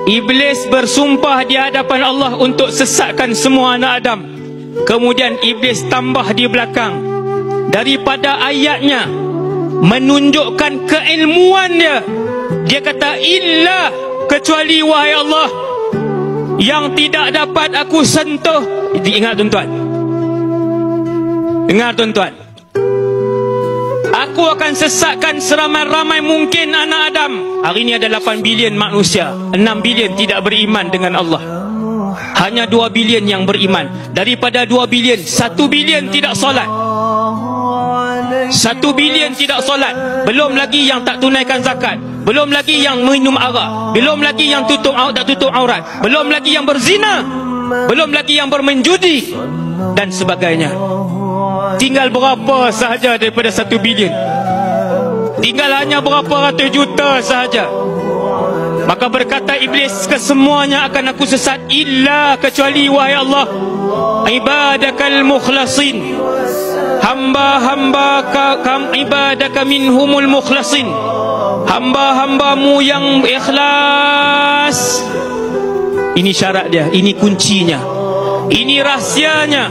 Iblis bersumpah di hadapan Allah untuk sesatkan semua anak Adam. Kemudian Iblis tambah di belakang daripada ayatnya menunjukkan keilmuan dia. Dia kata, illa, kecuali wahai Allah, yang tidak dapat aku sentuh. Ingat tuan-tuan, dengar tuan-tuan, aku akan sesatkan seramai-ramai mungkin anak Adam. Hari ini ada 8 bilion manusia, 6 bilion tidak beriman dengan Allah. Hanya 2 bilion yang beriman. Daripada 2 bilion, 1 bilion tidak solat. 1 bilion tidak solat. Belum lagi yang tak tunaikan zakat, belum lagi yang minum arak, belum lagi yang tak tutup aurat, belum lagi yang berzina, belum lagi yang bermain judi dan sebagainya. Tinggal berapa sahaja daripada 1 bilion? Tinggal hanya berapa ratus juta sahaja. Maka berkata Iblis, kesemuanya akan aku sesat, illa, kecuali wahai Allah, ibadakal mukhlasin, hamba-hamba ibadaka minhumul mukhlasin, hamba-hambamu yang ikhlas. Ini syarat dia, ini kuncinya, ini rahsianya.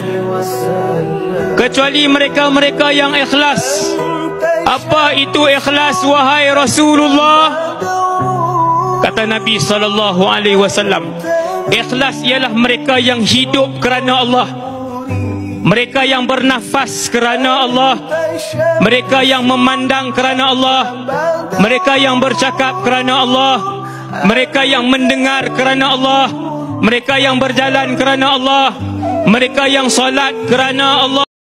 Kecuali mereka-mereka yang ikhlas. Apa itu ikhlas wahai Rasulullah? Kata Nabi SAW, ikhlas ialah mereka yang hidup kerana Allah, mereka yang bernafas kerana Allah, mereka yang memandang kerana Allah, mereka yang bercakap kerana Allah, mereka yang mendengar kerana Allah, mereka yang berjalan kerana Allah, mereka yang salat kerana Allah.